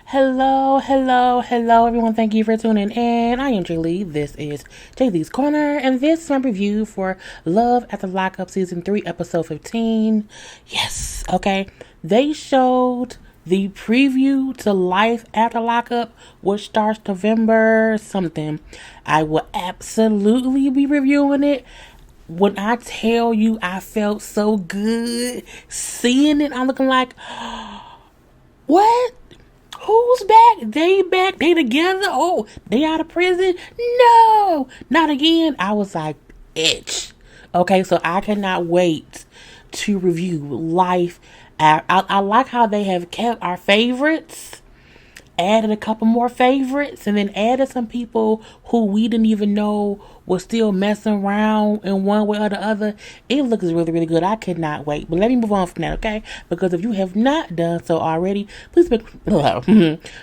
Hello, everyone. Thank you for tuning in. I am JayLee. This is JLeesCorner, and this is my review for Love at the Lockup Season 3, Episode 15. Yes, okay. They showed the preview to Life After Lockup, which starts November something. I will absolutely be reviewing it. When I tell you I felt so good seeing it, I'm looking like, what? Who's back? They back? They together? Oh, they out of prison? No, not again. I was like, itch. Okay, so I cannot wait to review Life. I like how they have kept our favorites, added a couple more favorites, and then added some people who we didn't even know was still messing around in one way or the other. It looks really, really good. I could not wait. But let me move on from that, okay? Because if you have not done so already, please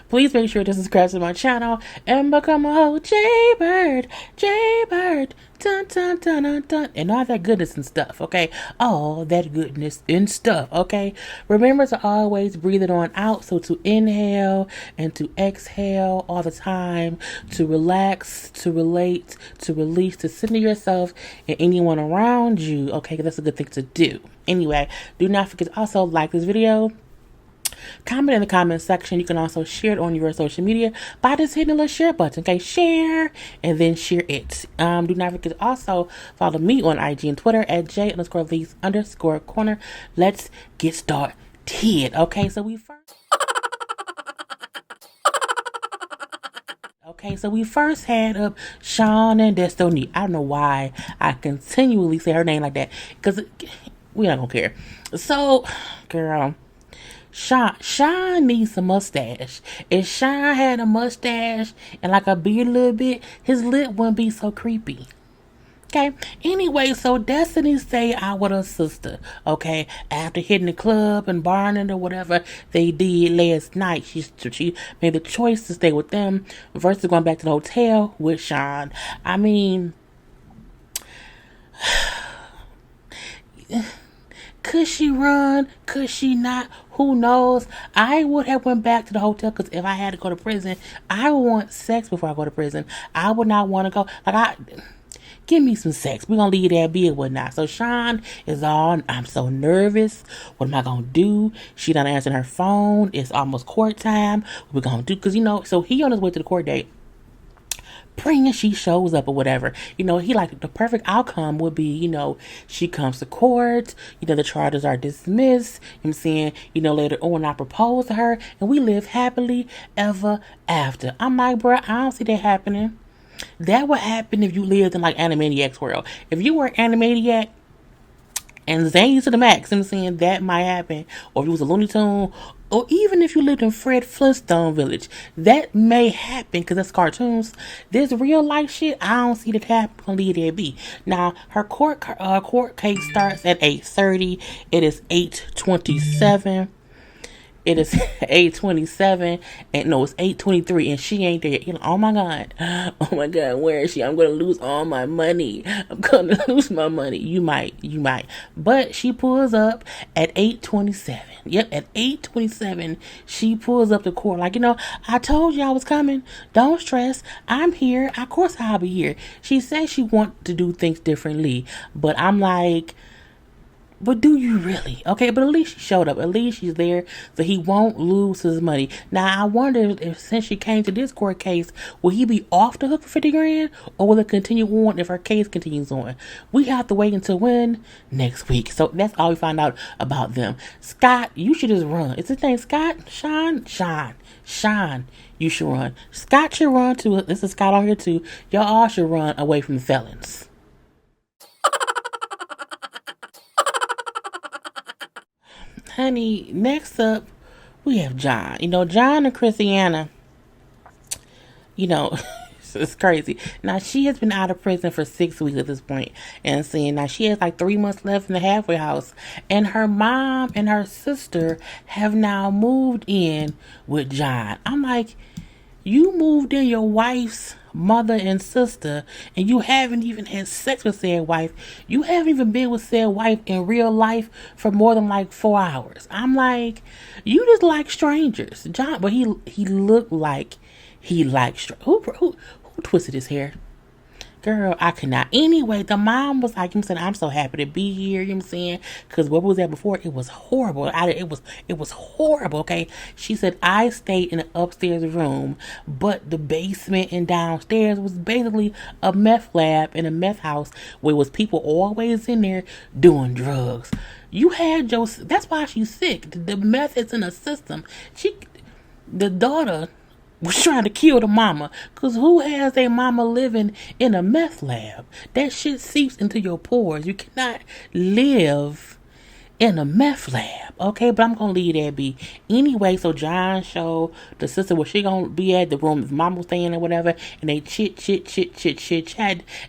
please make sure to subscribe to my channel and become a whole JayBird, dun dun dun dun dun, and all that goodness and stuff, okay? All that goodness and stuff, okay? Remember to always breathe it on out, so to inhale and to exhale all the time, to relax, to relate, to release, to center yourself and anyone around you, okay? That's a good thing to do. Anyway, do not forget to also like this video, comment in the comment section. You can also share it on your social media by just hitting the little share button, okay? Share and then share it. Do not forget to also follow me on IG and Twitter at J_Lees_Corner. Let's get started, okay? So we first had up SHAWN and DESTINIE. I don't know why I continually say her name like that, because we not gonna care. So, girl, SHAWN needs a mustache. If SHAWN had a mustache and like a beard a little bit, his lip wouldn't be so creepy. Okay. Anyway, so DESTINIE stayed out with her sister. Okay. After hitting the club and barning or whatever they did last night, she made the choice to stay with them versus going back to the hotel with SHAWN. I mean, could she run? Could she not? Who knows? I would have went back to the hotel, because if I had to go to prison, I would want sex before I go to prison. I would not want to go. Give me some sex. We're going to leave that be or whatnot. So SHAWN is on. I'm so nervous. What am I going to do? She done answering her phone. It's almost court time. What we going to do? So he on his way to the court date. Praying she shows up or whatever. He like the perfect outcome would be, she comes to court. The charges are dismissed. I'm saying, later on I propose to her and we live happily ever after. I'm like, bruh, I don't see that happening. That would happen if you lived in like Animaniac's world. If you were Animaniac and zany to the max, I'm saying that might happen. Or if you was a Looney Tune, or even if you lived in Fred Flintstone Village, that may happen because that's cartoons. This real life shit, I don't see that happen. Leave that be. Now her court case starts at 8:30. It is 8:27. It is 8:27, and no, it's 8:23, and she ain't there. Oh my God, where is she? I'm gonna lose all my money. I'm gonna lose my money. You might, but she pulls up at 8:27. Yep, at 8:27, she pulls up to court. I told you I was coming. Don't stress. I'm here. Of course I'll be here. She says she wants to do things differently, but I'm like, but do you really? Okay, but at least she showed up. At least she's there, so he won't lose his money. Now, I wonder if since she came to this court case, will he be off the hook for 50 grand? Or will it continue on if her case continues on? We have to wait until when? Next week. So that's all we find out about them. Scott, you should just run. Is his name Scott? SHAWN, you should run. Scott should run too. This is Scott on here too. Y'all all should run away from the felons. Honey, next up, we have John. John and KRISTIANNA, it's crazy. Now, she has been out of prison for 6 weeks at this point. And saying now she has like 3 months left in the halfway house. And her mom and her sister have now moved in with John. I'm like, You moved in your wife's mother and sister, and you haven't even had sex with said wife. You haven't even been with said wife in real life for more than like 4 hours. I'm like, you just like strangers, John. But he looked like he liked who twisted his hair. Girl, I could not. Anyway, the mom was like, I'm saying, I'm so happy to be here. You know what I'm saying? Because what was that before? It was horrible. It was horrible. Okay, she said I stayed in the upstairs room, but the basement and downstairs was basically a meth lab and a meth house where was people always in there doing drugs. You had your. That's why she's sick. The meth is in her system. The daughter was trying to kill the mama. Because who has a mama living in a meth lab? That shit seeps into your pores. You cannot live in a meth lab. Okay, but I'm going to leave that be. Anyway, so John showed the sister where she going to be at, the room his mama was staying or whatever. And they chat.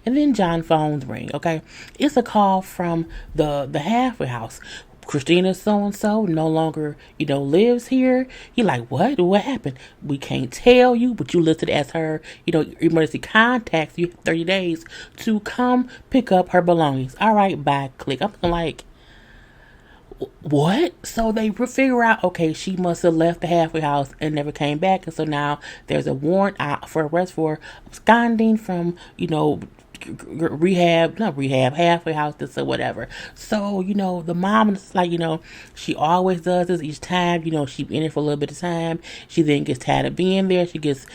And then John's phone's ring. Okay, it's a call from the halfway house. Christina so-and-so no longer, lives here. He like, what? What happened? We can't tell you, but you listed as her, emergency contacts. You have 30 days to come pick up her belongings. All right, bye, click. I'm like, what? So they figure out, okay, she must have left the halfway house and never came back. And so now there's a warrant out for arrest for absconding from, halfway house, this or whatever. So, the mom is like, she always does this each time. She in it for a little bit of time. She then gets tired of being there. She gets,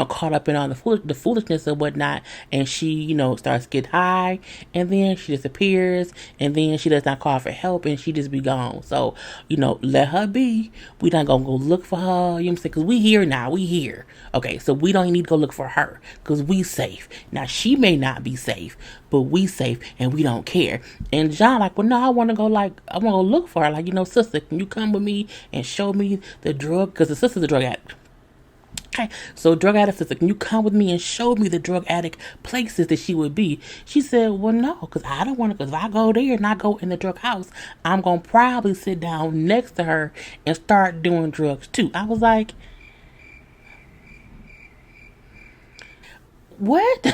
caught up in all the foolishness and whatnot. And she, starts to get high. And then she disappears. And then she does not call for help. And she just be gone. So, let her be. We not gonna go look for her. You know what I'm saying? Because we here now. We here. Okay, so we don't need to go look for her. Because we safe. Now, she may not be safe, but we safe and we don't care. And John like, well, no, I want to go look for her. Like, sister, can you come with me and show me the drug? Because the sister's a drug addict. Okay, so drug addict sister, can you come with me and show me the drug addict places that she would be? She said, well, no, because I don't want to, because if I go there and I go in the drug house, I'm going to probably sit down next to her and start doing drugs too. I was like, what?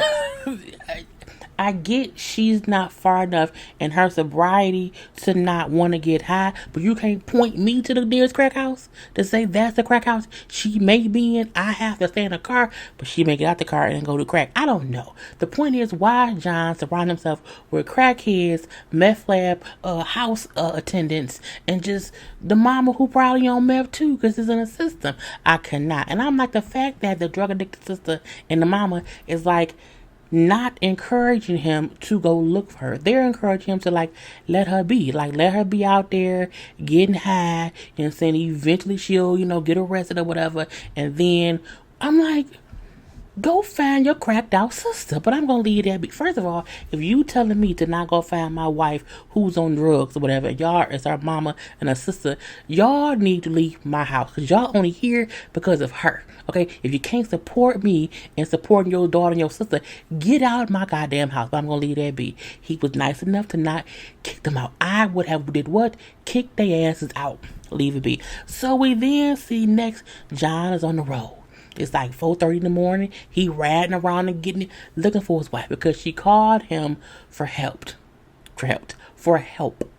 I get she's not far enough in her sobriety to not want to get high, but you can't point me to the nearest crack house to say that's the crack house she may be in. I have to stay in the car, but she may get out the car and go to crack. I don't know. The point is, why John surround himself with crackheads, meth lab, house attendants, and just the mama who probably on meth too because it's in the system. I cannot. And I'm like, the fact that the drug addicted sister and the mama is like, not encouraging him to go look for her. They're encouraging him to let her be. Let her be out there getting high and saying eventually she'll, get arrested or whatever. And then I'm like, go find your cracked out sister. But I'm going to leave that be. First of all, if you telling me to not go find my wife who's on drugs or whatever, y'all is our mama and her sister, y'all need to leave my house because y'all only here because of her. Okay, if you can't support me and supporting your daughter and your sister, get out of my goddamn house. But I'm going to leave that be. He was nice enough to not kick them out. I would have did what? Kick their asses out. Leave it be. So we then see next, John is on the road. It's like 4:30 in the morning. He riding around and looking for his wife because she called him for help.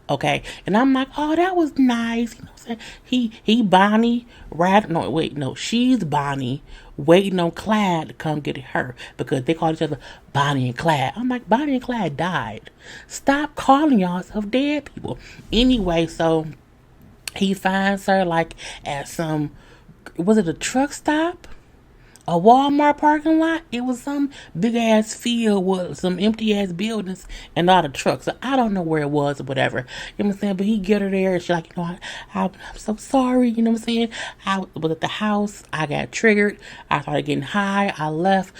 Okay. And I'm like, oh, that was nice. You know what I'm saying? He Bonnie she's Bonnie waiting on Clyde to come get her because they call each other Bonnie and Clyde. I'm like, Bonnie and Clyde died. Stop calling yourself dead people. Anyway, so he finds her at some, was it a truck stop? A Walmart parking lot? It was some big ass field with some empty ass buildings and a lot of trucks. So I don't know where it was or whatever. You know what I'm saying? But he get her there and she's like, I'm so sorry. You know what I'm saying? I was at the house. I got triggered. I started getting high. I left.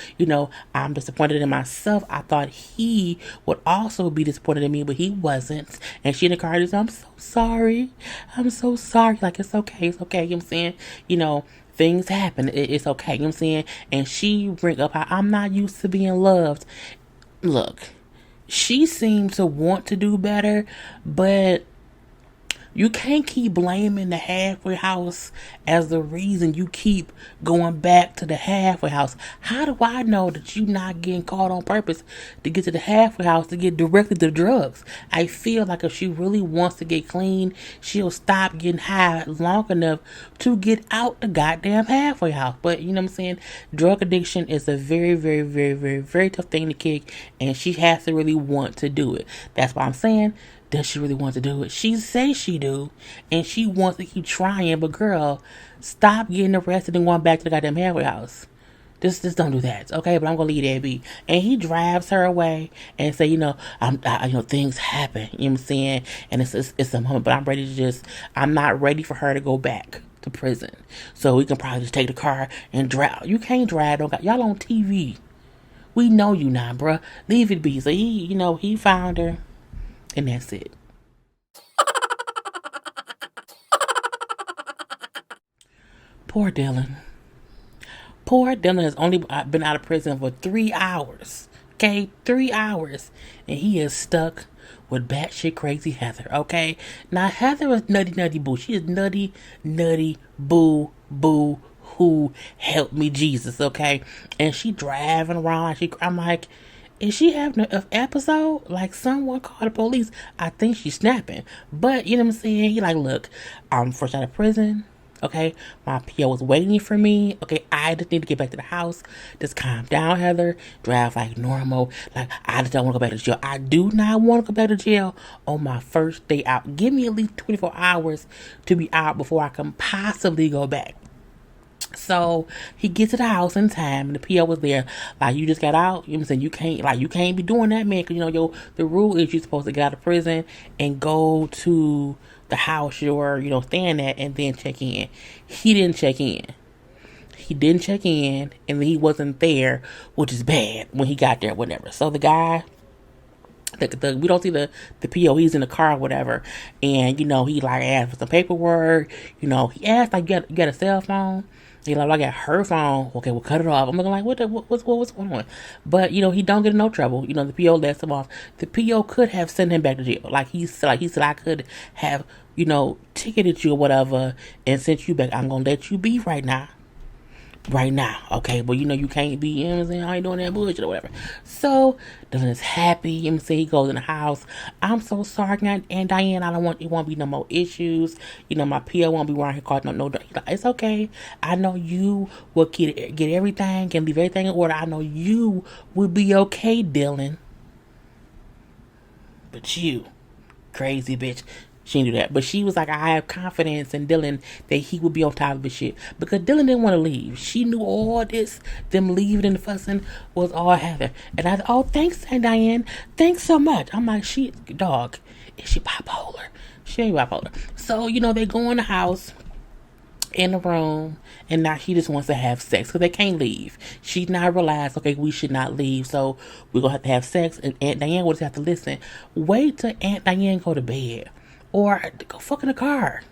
I'm disappointed in myself. I thought he would also be disappointed in me, but he wasn't. And she in the car just, I'm so sorry. I'm so sorry. It's okay. It's okay. You know what I'm saying? Things happen. It's okay. You know what I'm saying? And she bring up how I'm not used to being loved. Look, she seemed to want to do better, but You can't keep blaming the halfway house as the reason you keep going back to the halfway house. How do I know that you not getting caught on purpose to get to the halfway house to get directly to the drugs? I feel like if she really wants to get clean, she'll stop getting high long enough to get out the goddamn halfway house. But you know what I'm saying? Drug addiction is a very, very, very, very, very tough thing to kick, and she has to really want to do it. That's why I'm saying, does she really want to do it? She says she do, and she wants to keep trying. But girl, stop getting arrested and going back to the goddamn halfway house. Just don't do that, okay? But I'm gonna leave that be. And he drives her away and say, things happen. You know what I'm saying? And it's a moment, but I'm not ready for her to go back to prison. So we can probably just take the car and drive. You can't drive. Y'all on TV. We know you now, bruh. Leave it be. So he found her. And that's it. Poor Dylan. Poor Dylan has only been out of prison for 3 hours. Okay? 3 hours. And he is stuck with batshit crazy Heather. Okay? Now, Heather is nutty boo. She is nutty boo who helped me Jesus. Okay? And she driving around. I'm like, is she having an episode? Like, someone called the police. I think she's snapping. But, you know what I'm saying? He like, look, I'm fresh out of prison. Okay? My PO was waiting for me. Okay? I just need to get back to the house. Just calm down, Heather. Drive like normal. Like, I just don't want to go back to jail. I do not want to go back to jail on my first day out. Give me at least 24 hours to be out before I can possibly go back. So he gets to the house in time, and the PO was there. Like, you just got out. You know what I'm saying? You can't be doing that, man. Because the rule is you're supposed to get out of prison and go to the house you're staying at, and then check in. He didn't check in. And he wasn't there, which is bad when he got there, whatever. So the guy. We don't see the PO. He's in the car or whatever, and he like asked for some paperwork. He asked like, you got a cell phone? He like, I got her phone. Okay, we'll cut it off. I'm looking like, what's going on? But he don't get in no trouble. The PO lets him off. The PO could have sent him back to jail. Like he said, I could have ticketed you or whatever and sent you back. I'm gonna let you be right now. Okay, but you can't be, I ain't doing that bullshit or whatever. So Dylan is happy, he goes in the house. I'm so sorry, and Diane, it won't be no more issues. My PO won't be around here calling no. It's okay. I know you will get everything and leave everything in order. I know you will be okay, Dylan. But you, crazy bitch. She didn't do that. But she was like, I have confidence in Dylan that he would be on top of his shit. Because Dylan didn't want to leave. She knew all this, them leaving and fussing, was all Heather. And I said, oh, thanks, Diane. Thanks so much. I'm like, is she bipolar? She ain't bipolar. So, they go in the house, in the room, and now she just wants to have sex because they can't leave. She's not realized, okay, we should not leave, so we're going to have sex. And Aunt Diane will just have to listen. Wait till Aunt Diane go to bed. Or go fuck in the car.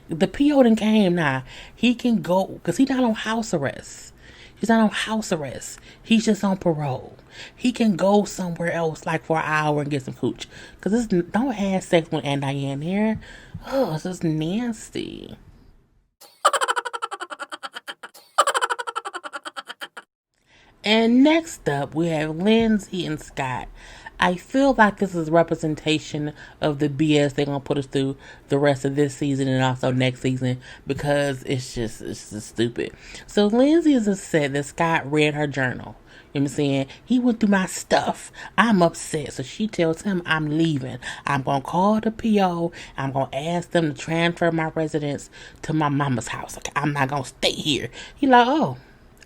The PO done came now. He can go, because he's not on house arrest. He's not on house arrest. He's just on parole. He can go somewhere else, like for an hour and get some cooch. Because don't have sex with Aunt Diane here. Oh, it's just nasty. And next up, we have Lindsey and Scott. I feel like this is representation of the BS they're going to put us through the rest of this season and also next season, because it's just stupid. So Lindsey is upset that Scott read her journal. You know what I'm saying? He went through my stuff. I'm upset. So she tells him, I'm leaving. I'm going to call the PO. I'm going to ask them to transfer my residence to my mama's house. Okay, I'm not going to stay here. He like, oh.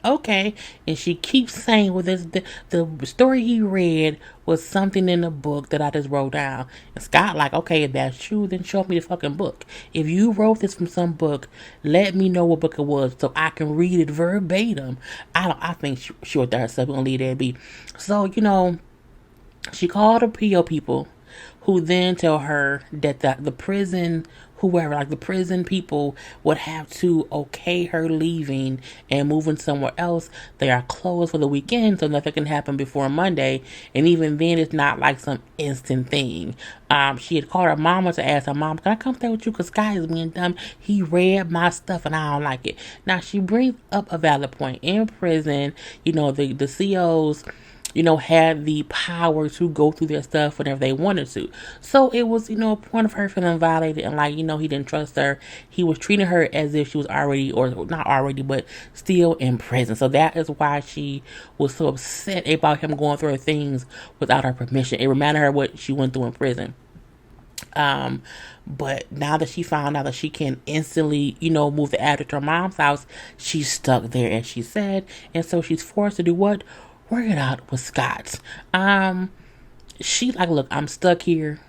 Okay, and she keeps saying, well, the story he read was something in the book that I just wrote down. And Scott like, okay, if that's true, then show me the fucking book. If you wrote this from some book, let me know what book it was so I can read it verbatim. I think she wrote that herself. We're gonna leave that be. So she called the PO people, who then tell her that the prison whoever, like the prison people, would have to okay her leaving and moving somewhere else. They are closed for the weekend, so nothing can happen before Monday. And even then, it's not like some instant thing. She had called her mama to ask her mom, "Can I come stay with you? Because Sky is being dumb. He read my stuff and I don't like it." Now, she brings up a valid point. In prison, the COs, had the power to go through their stuff whenever they wanted to. So it was, a point of her feeling violated and he didn't trust her. He was treating her as if she was already, or not already, but still in prison. So that is why she was so upset about him going through her things without her permission. It reminded her what she went through in prison. But now that she found out that she can instantly, move the address to her mom's house, she's stuck there, as she said. And so she's forced to do what? Work it out with Scott. She's like, "Look, I'm stuck here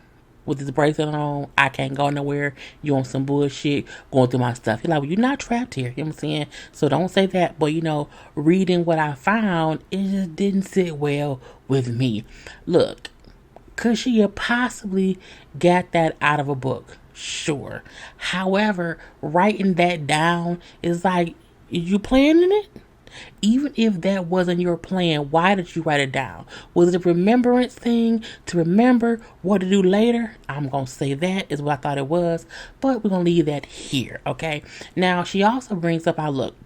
with this bracelet on. I can't go nowhere. You on some bullshit going through my stuff." He's like, "Well, you're not trapped here." You know what I'm saying? So don't say that. But, reading what I found, it just didn't sit well with me. Look, could she have possibly got that out of a book? Sure. However, writing that down is like, you planning it? Even if that wasn't your plan, why did you write it down? Was it a remembrance thing to remember what to do later? I'm going to say that is what I thought it was, but we're going to leave that here, okay? Now, she also brings up our look.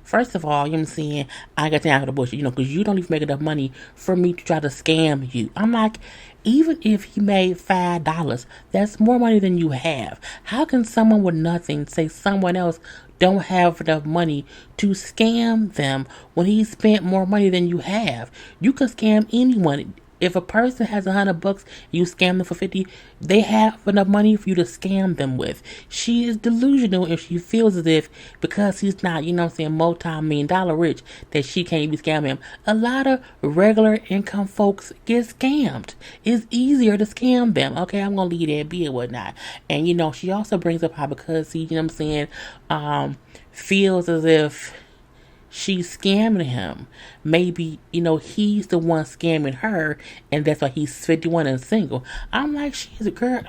First of all, you know what I'm saying, I got time for the bullshit, because you don't even make enough money for me to try to scam you. I'm like, even if he made $5, that's more money than you have. How can someone with nothing say someone else don't have enough money to scam them when he spent more money than you have? You can scam anyone. If a person has $100, you scam them for 50, they have enough money for you to scam them with. She is delusional if she feels as if because he's not, multi-million-dollar rich, that she can't be scamming him. A lot of regular income folks get scammed. It's easier to scam them. Okay, I'm gonna leave that be and whatnot. And she also brings up how because he, feels as if she's scamming him. Maybe, he's the one scamming her, and that's why he's 51 and single. I'm like, she's a girl.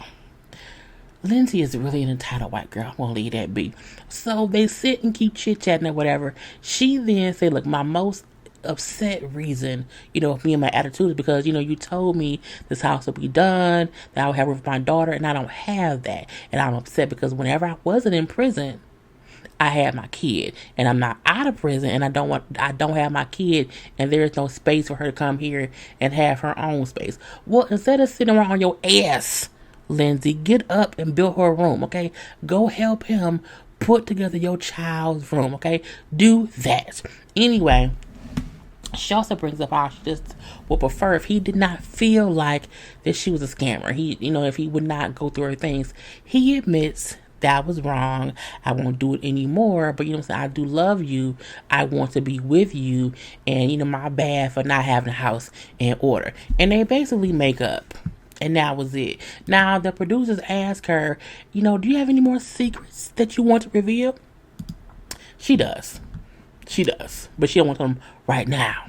Lindsay is really an entitled white girl. I'm going to leave that be. So they sit and keep chit-chatting or whatever. She then said, "Look, my most upset reason, me and my attitude is because, you told me this house will be done, that I will have with my daughter, and I don't have that. And I'm upset because whenever I wasn't in prison, I had my kid, and I'm not out of prison, and I don't have my kid, and there's no space for her to come here and have her own space." Well, instead of sitting around on your ass, Lindsay, get up and build her a room, okay? Go help him put together your child's room, okay? Do that. Anyway, she also brings up how she just would prefer if he did not feel like that she was a scammer. He, if he would not go through her things. He admits that was wrong. I won't do it anymore. But I do love you. I want to be with you. And my bad for not having a house in order. And they basically make up. And that was it. Now the producers ask her, do you have any more secrets that you want to reveal? She does. But she don't want them right now.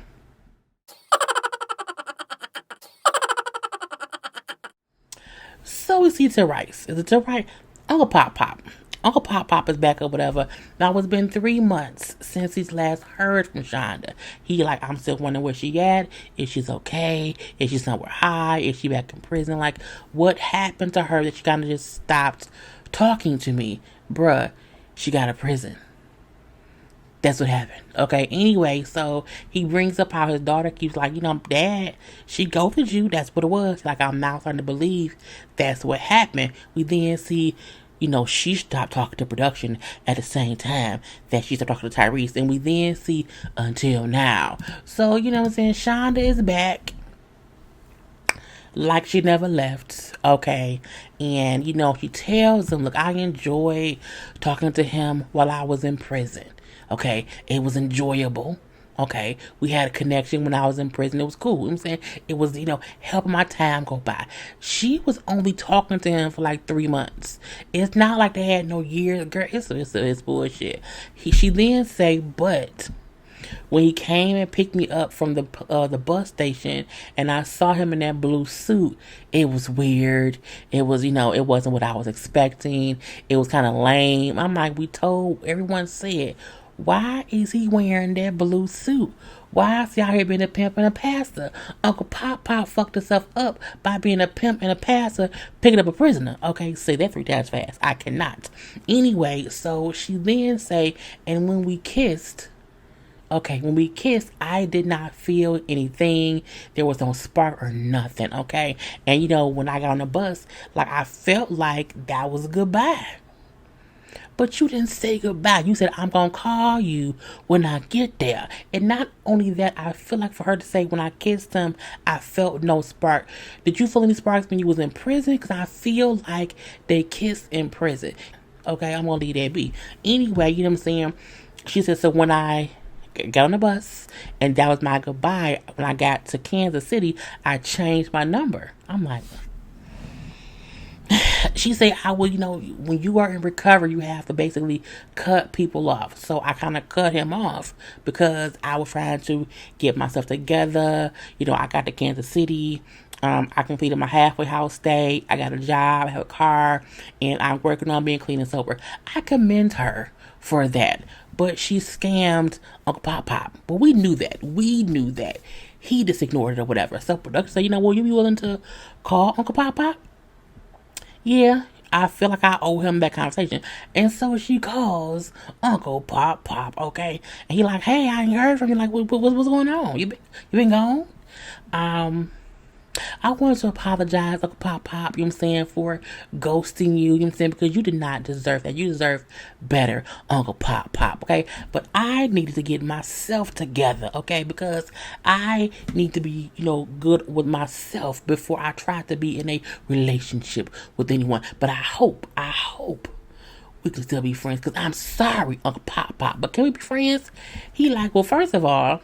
So we see TYRICE. Is it TYRICE? Uncle Pop is back or whatever. Now it's been 3 months since he's last heard from Chanda. He I'm still wondering where she at. If she's okay. If she's somewhere high. If she back in prison. What happened to her that she kind of just stopped talking to me? Bruh, she got to prison. That's what happened. Okay, anyway, so he brings up how his daughter keeps Dad, she ghosted you. That's what it was. I'm now starting to believe that's what happened. We then see, she stopped talking to production at the same time that she stopped talking to TYRICE. And we then see until now. So, Chanda is back. Like she never left, okay? And, she tells him, "Look, I enjoyed talking to him while I was in prison. Okay, it was enjoyable. Okay, we had a connection when I was in prison. It was cool. You know what I'm saying? It was, helping my time go by." She was only talking to him for 3 months. It's not like they had no years. Girl, it's bullshit. She then say, "But When he came and picked me up from the bus station, and I saw him in that blue suit, it was weird. It was, it wasn't what I was expecting. It was kind of lame. I'm like, we told everyone said, why is he wearing that blue suit? Why is he out here being a pimp and a pastor? Uncle Pop Pop fucked himself up by being a pimp and a pastor, picking up a prisoner. Okay, say that 3 times fast. I cannot. Anyway, so she then say, and when we kissed, I did not feel anything. There was no spark or nothing, okay? And when I got on the bus, like, I felt like that was goodbye. But you didn't say goodbye. You said, I'm going to call you when I get there. And not only that, I feel like for her to say when I kissed him, I felt no spark. Did you feel any sparks when you was in prison? Because I feel like they kissed in prison. Okay, I'm going to leave that be. Anyway, you know what I'm saying? She said, so when I got on the bus, and that was my goodbye, when I got to Kansas City, I changed my number. I'm like... She said, I will, when you are in recovery, you have to basically cut people off. So I kind of cut him off because I was trying to get myself together. I got to Kansas City. I completed my halfway house stay. I got a job, I have a car, and I'm working on being clean and sober. I commend her for that. But she scammed Uncle Pop Pop. But we knew that. He just ignored it or whatever. So production said, will you be willing to call Uncle Pop Pop? Yeah, I feel like I owe him that conversation. And so she calls Uncle Pop Pop, okay? And he like, hey, I ain't heard from you. Like, what's going on? You been gone? I wanted to apologize, Uncle Pop Pop, you know what I'm saying, for ghosting you, you know what I'm saying, because you did not deserve that. You deserve better, Uncle Pop Pop, okay? But I needed to get myself together, okay? Because I need to be, good with myself before I try to be in a relationship with anyone. But I hope we can still be friends, because I'm sorry, Uncle Pop Pop, but can we be friends? He like, well, first of all,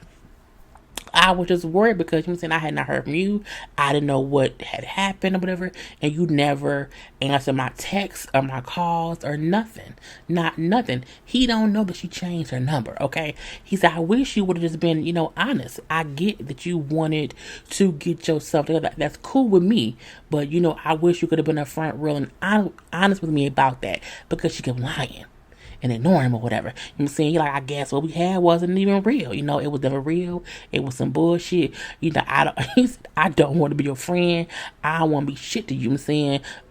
I was just worried because, I had not heard from you. I didn't know what had happened or whatever. And you never answered my texts or my calls or nothing. Not nothing. He don't know that she changed her number, okay? He said, I wish you would have just been, honest. I get that you wanted to get yourself together. That's cool with me. But, I wish you could have been upfront, real, and honest with me about that. Because she kept lying and ignore him or whatever. You know what I'm saying? You're like, I guess what we had wasn't even real. It was never real. It was some bullshit. I don't want to be your friend. I don't want to be shit to you. You know what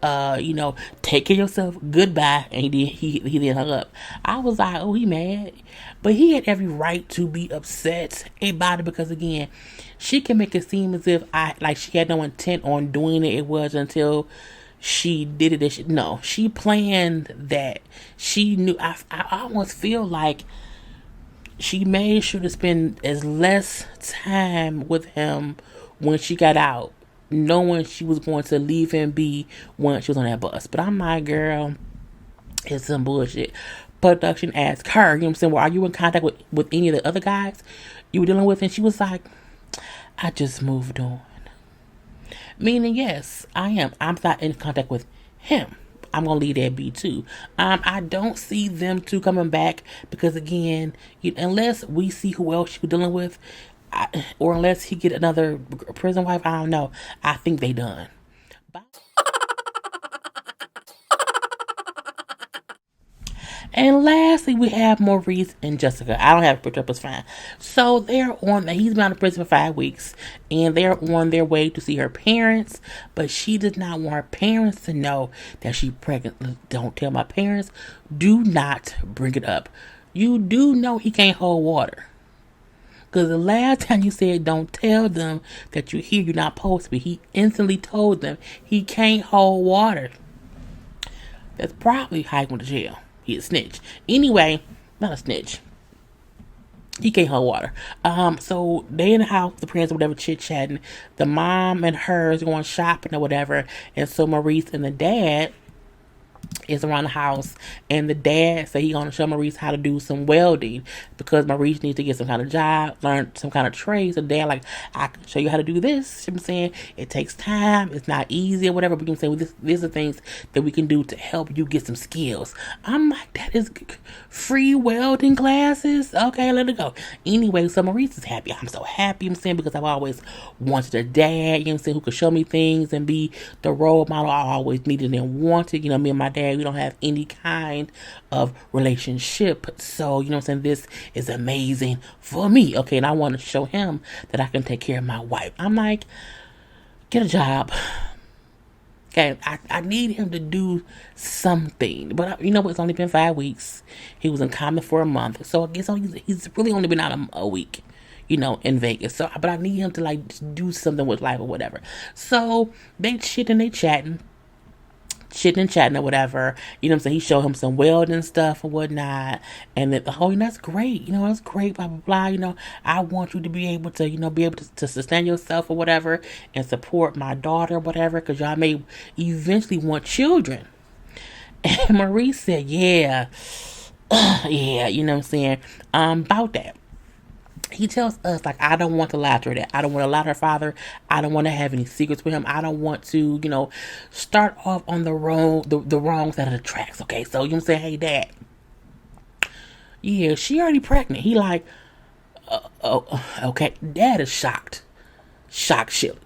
I'm saying? Take care of yourself. Goodbye. And he then hung up. I was like, oh, he mad. But he had every right to be upset about it because, again, she can make it seem as if she had no intent on doing it. It was until she did it. No, she planned that. She knew. I almost feel like she made sure to spend as less time with him when she got out, knowing she was going to leave him be when she was on that bus. But I'm like, girl, it's some bullshit. Production asked her, you know what I'm saying, well, are you in contact with any of the other guys you were dealing with? And she was like, I just moved on. Meaning, yes, I am. I'm not in contact with him. I'm going to leave that be too. I don't see them two coming back because, again, unless we see who else you're dealing with, or unless he get another prison wife, I don't know. I think they done. Bye. And lastly, we have Maurice and Jessica. I don't have a picture up, it's fine. So he's been out of prison for 5 weeks, and they're on their way to see her parents, but she does not want her parents to know that she's pregnant. Don't tell my parents. Do not bring it up. You do know he can't hold water. Because the last time you said don't tell them that you're here, you're not supposed to be. He instantly told them he can't hold water. That's probably how he went to jail. He a snitch. Anyway, not a snitch. He can't hold water. So they in the house, the parents or whatever, chit-chatting. The mom and her is going shopping or whatever. And so Maurice and the dad is around the house, and the dad said he gonna show Maurice how to do some welding because Maurice needs to get some kind of job, learn some kind of trade. So the dad like, I can show you how to do this. You know what I'm saying? It takes time, it's not easy or whatever, but you can say these are things that we can do to help you get some skills. I'm like, that is free welding classes. Okay, let it go. Anyway, so Maurice is happy. I'm so happy, you know what I'm saying, because I've always wanted a dad, you know what I'm saying, who could show me things and be the role model I always needed and wanted. You know, me and my dad, we don't have any kind of relationship. So, you know what I'm saying, this is amazing for me. Okay, and I want to show him that I can take care of my wife. I'm like, get a job. Okay, I need him to do something. But you know what? It's only been 5 weeks. He was in Common for a month. So I guess he's really only been out a week, you know, in Vegas. So, but I need him to like do something with life or whatever. So they chatting or whatever. You know what I'm saying? He showed him some welding stuff or whatnot. And then, oh, that's great. You know, that's great, blah, blah, blah. You know, I want you to be able to, you know, be able to sustain yourself or whatever and support my daughter or whatever, because y'all may eventually want children. And Maurice said, yeah, you know what I'm saying? About that. He tells us, like, I don't want to lie to her that. I don't want to lie to her father. I don't want to have any secrets with him. I don't want to, you know, start off on the wrong side of the tracks. Okay, so you know what I'm saying? Hey, Dad. Yeah, she already pregnant. He like, okay. Dad is shocked. Shocked shit.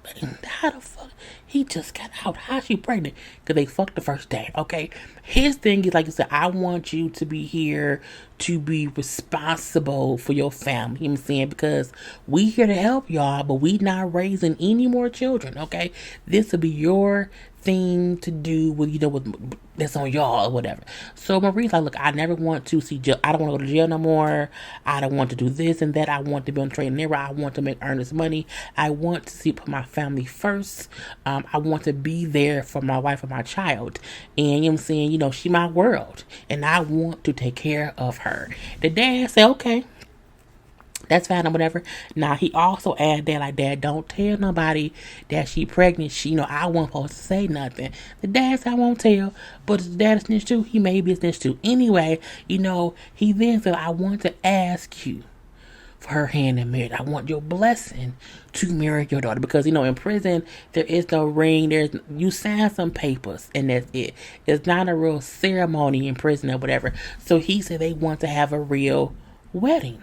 How the fuck? He just got out. How's she pregnant? Because they fucked the first day. Okay. His thing is, like you said, I want you to be here to be responsible for your family. You know what I'm saying? Because we here to help y'all, but we not raising any more children. Okay. This will be your thing to do with, you know, with that's on y'all or whatever. So Maurice like, look, I never want to see jail. I don't want to go to jail no more. I don't want to do this and that. I want to be on trade and error. I want to make earnest money. I want to put my family first. I want to be there for my wife and my child. And you know what I'm saying, you know, she my world. And I want to take care of her. The dad said, okay, that's fine or whatever. Now, he also added that, like, Dad, don't tell nobody that she pregnant. She, you know, I wasn't supposed to say nothing. The dad said, I won't tell. But the dad is snitch too. He may be a snitch too. Anyway, you know, he then said, I want to ask you for her hand in marriage. I want your blessing to marry your daughter. Because, you know, in prison, there is no ring. You sign some papers, and that's it. It's not a real ceremony in prison or whatever. So he said they want to have a real wedding.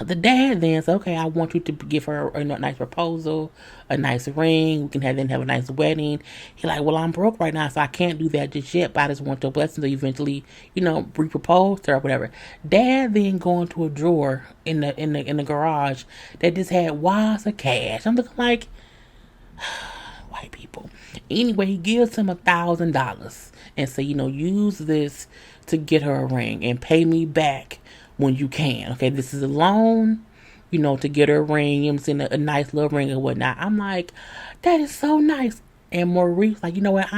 The dad then said, okay, I want you to give her a nice proposal, a nice ring. We can have a nice wedding. He like, well, I'm broke right now, so I can't do that just yet, but I just want your blessing to eventually, you know, re-propose to her or whatever. Dad then go into a drawer in the garage that just had wads of cash. I'm looking like, white people. Anyway, he gives him $1,000 and say, you know, use this to get her a ring and pay me back when you can. Okay, this is a loan, you know, to get her a ring. You know what I'm saying? A nice little ring and whatnot. I'm like, that is so nice. And Maurice, like, you know what?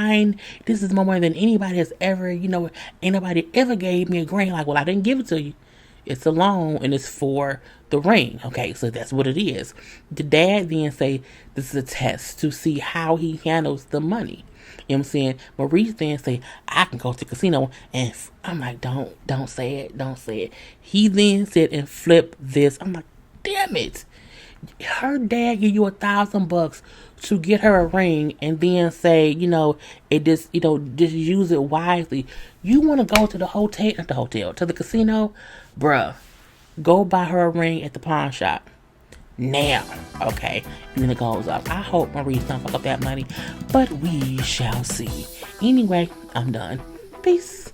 This is more money than anybody has ever, you know, ain't nobody ever gave me a ring. Like, well, I didn't give it to you. It's a loan and it's for the ring. Okay, so that's what it is. The dad then say, this is a test to see how he handles the money. You know what I'm saying? Maurice then say, I can go to the casino, and I'm like, don't say it. He then said and flip this. I'm like, damn it. Her dad give you $1,000 to get her a ring and then say, you know, just use it wisely. You want to go to to the casino? Bruh, go buy her a ring at the pawn shop. Now, okay, and then it goes up. I hope Maurice don't fuck up that money, but we shall see. Anyway, I'm done. Peace.